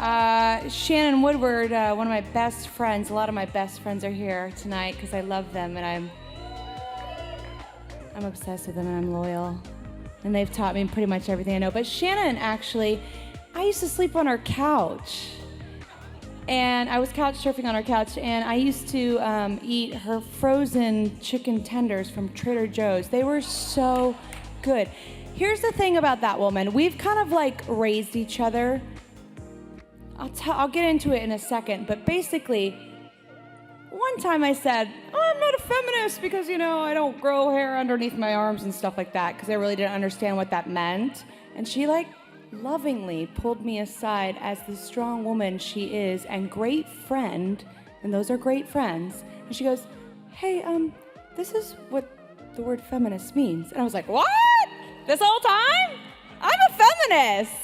Shannon Woodward, one of my best friends. A lot of my best friends are here tonight because I love them and I'm obsessed with them and I'm loyal. And they've taught me pretty much everything I know. But Shannon, actually, I used to sleep on her couch. And I was couch surfing on her couch, and I used to eat her frozen chicken tenders from Trader Joe's. They were so good. Here's the thing about that woman. We've kind of like raised each other. I'll get into it in a second, but basically, one time I said, I'm not a feminist because, I don't grow hair underneath my arms and stuff like that, because I really didn't understand what that meant. And she lovingly pulled me aside as the strong woman she is and great friend, and those are great friends. And she goes, hey, this is what the word feminist means. And I was like, what? This whole time? I'm a feminist.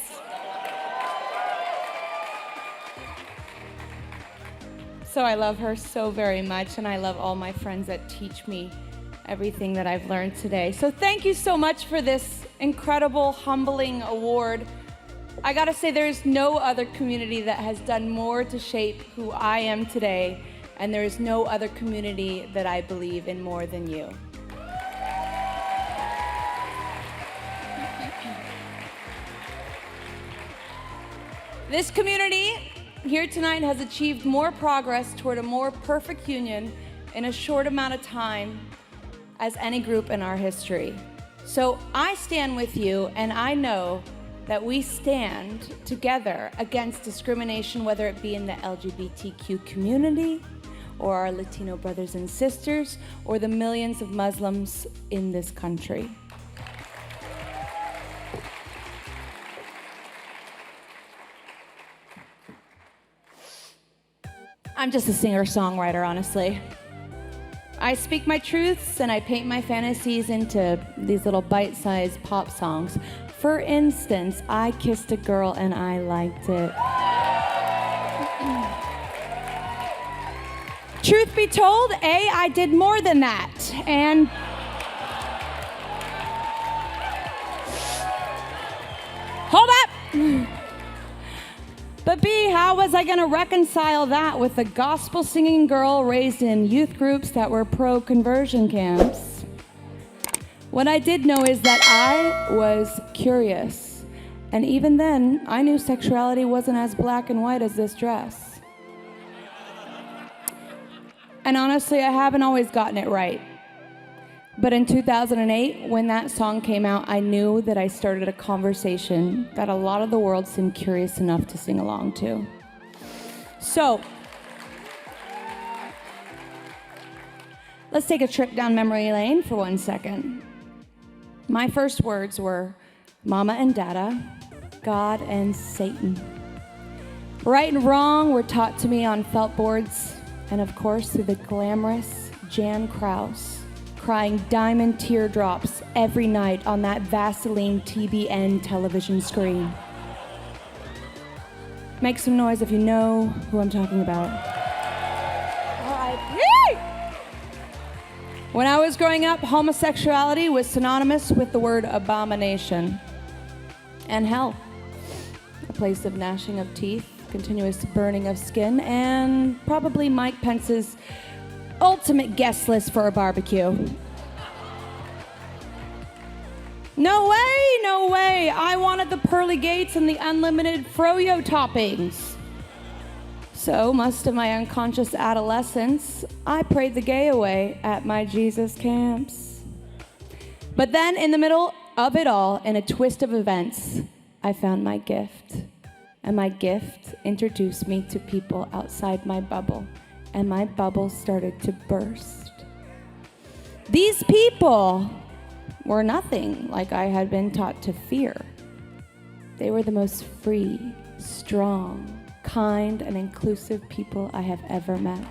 So I love her so very much, and I love all my friends that teach me everything that I've learned today. So thank you so much for this incredible, humbling award. I gotta say, there's no other community that has done more to shape who I am today, and there is no other community that I believe in more than you. This community here tonight has achieved more progress toward a more perfect union in a short amount of time as any group in our history. So I stand with you, and I know that we stand together against discrimination, whether it be in the LGBTQ community, or our Latino brothers and sisters, or the millions of Muslims in this country. I'm just a singer-songwriter, honestly. I speak my truths and I paint my fantasies into these little bite-sized pop songs. For instance, I kissed a girl and I liked it. Truth be told, I did more than that. And hold up! But B, how was I going to reconcile that with a gospel-singing girl raised in youth groups that were pro-conversion camps? What I did know is that I was curious. And even then, I knew sexuality wasn't as black and white as this dress. And honestly, I haven't always gotten it right. But in 2008, when that song came out, I knew that I started a conversation that a lot of the world seemed curious enough to sing along to. So, let's take a trip down memory lane for 1 second. My first words were Mama and Dada, God and Satan. Right and wrong were taught to me on felt boards, and of course through the glamorous Jan Kraus, crying diamond teardrops every night on that Vaseline TBN television screen. Make some noise if you know who I'm talking about. R.I.P. When I was growing up, homosexuality was synonymous with the word abomination and hell. A place of gnashing of teeth, continuous burning of skin, and probably Mike Pence's ultimate guest list for a barbecue. No way, no way. I wanted the pearly gates and the unlimited froyo toppings. So, most of my unconscious adolescence, I prayed the gay away at my Jesus camps. But then, in the middle of it all, in a twist of events, I found my gift. And my gift introduced me to people outside my bubble. And my bubble started to burst. These people were nothing like I had been taught to fear. They were the most free, strong, kind, and inclusive people I have ever met.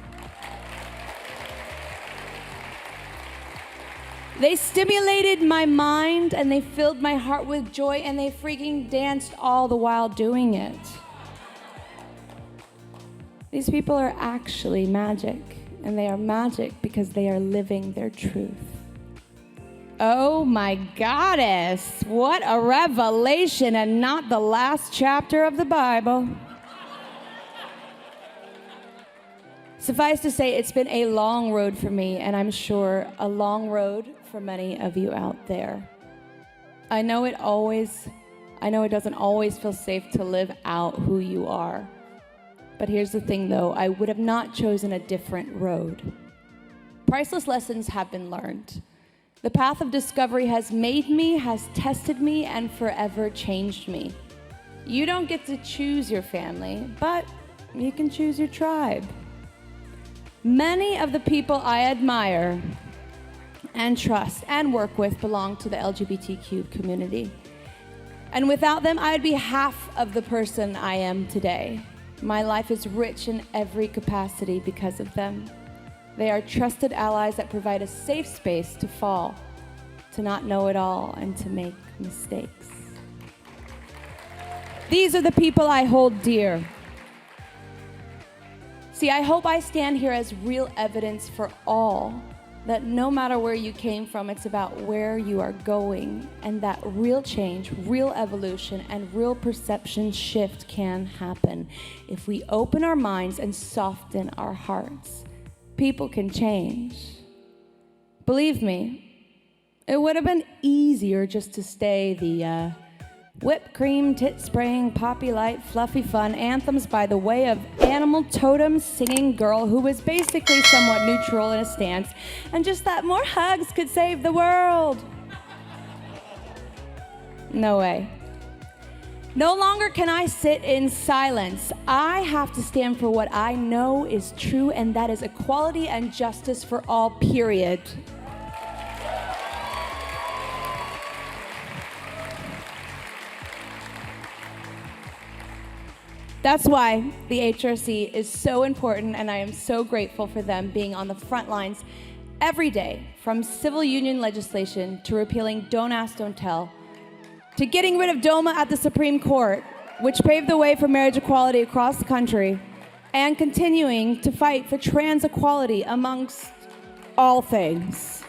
They stimulated my mind and they filled my heart with joy, and they freaking danced all the while doing it. These people are actually magic, and they are magic because they are living their truth. Oh my goddess, what a revelation, and not the last chapter of the Bible. Suffice to say, it's been a long road for me, and I'm sure a long road for many of you out there. I know it doesn't always feel safe to live out who you are. But here's the thing, though. I would have not chosen a different road. Priceless lessons have been learned. The path of discovery has made me, has tested me, and forever changed me. You don't get to choose your family, but you can choose your tribe. Many of the people I admire and trust and work with belong to the LGBTQ community. And without them, I'd be half of the person I am today. My life is rich in every capacity because of them. They are trusted allies that provide a safe space to fall, to not know it all, and to make mistakes. These are the people I hold dear. See, I hope I stand here as real evidence for all that no matter where you came from, it's about where you are going, and that real change, real evolution, and real perception shift can happen. If we open our minds and soften our hearts, people can change. Believe me, it would have been easier just to stay the whipped cream, tit spraying, poppy light, fluffy fun, anthems by the way of animal totem singing girl who was basically somewhat neutral in a stance, and just that more hugs could save the world. No way. No longer can I sit in silence. I have to stand for what I know is true, and that is equality and justice for all, period. That's why the HRC is so important, and I am so grateful for them being on the front lines every day, from civil union legislation to repealing Don't Ask, Don't Tell, to getting rid of DOMA at the Supreme Court, which paved the way for marriage equality across the country, and continuing to fight for trans equality amongst all things.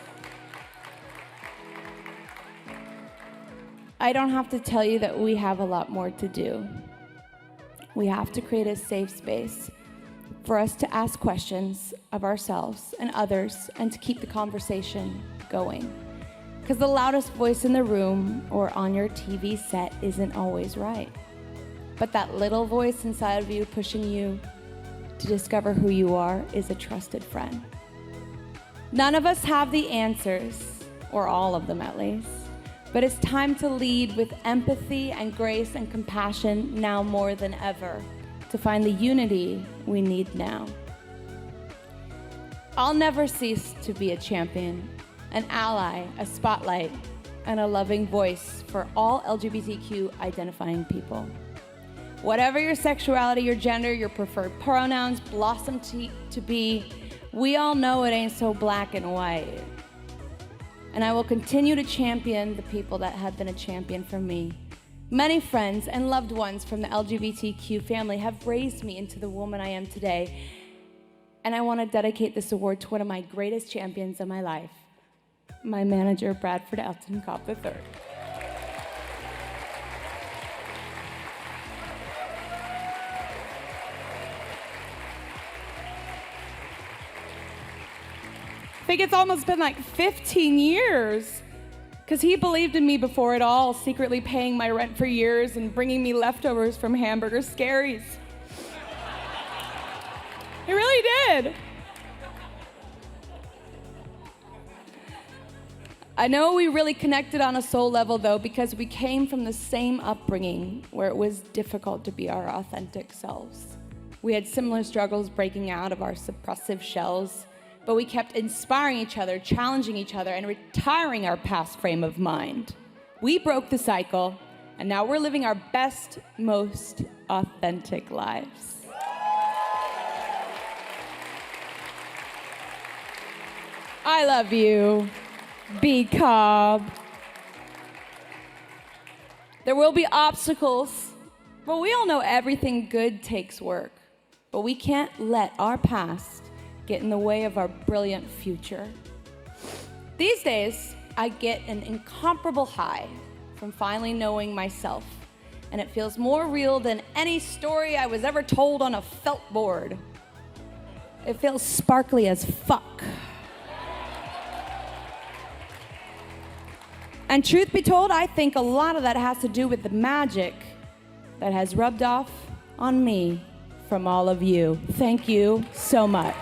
I don't have to tell you that we have a lot more to do. We have to create a safe space for us to ask questions of ourselves and others, and to keep the conversation going. Because the loudest voice in the room or on your TV set isn't always right. But that little voice inside of you pushing you to discover who you are is a trusted friend. None of us have the answers, or all of them at least. But it's time to lead with empathy and grace and compassion now more than ever, to find the unity we need now. I'll never cease to be a champion, an ally, a spotlight, and a loving voice for all LGBTQ identifying people. Whatever your sexuality, your gender, your preferred pronouns blossom to be, we all know it ain't so black and white. And I will continue to champion the people that have been a champion for me. Many friends and loved ones from the LGBTQ family have raised me into the woman I am today. And I want to dedicate this award to one of my greatest champions of my life, my manager, Bradford Elton Cobb III. I think it's almost been like 15 years, because he believed in me before it all, secretly paying my rent for years and bringing me leftovers from Hamburger Scaries. He really did. I know we really connected on a soul level, though, because we came from the same upbringing where it was difficult to be our authentic selves. We had similar struggles breaking out of our suppressive shells, but we kept inspiring each other, challenging each other, and retiring our past frame of mind. We broke the cycle, and now we're living our best, most authentic lives. I love you, B. Cobb. There will be obstacles, but we all know everything good takes work. But we can't let our past get in the way of our brilliant future. These days, I get an incomparable high from finally knowing myself, and it feels more real than any story I was ever told on a felt board. It feels sparkly as fuck. And truth be told, I think a lot of that has to do with the magic that has rubbed off on me from all of you. Thank you so much.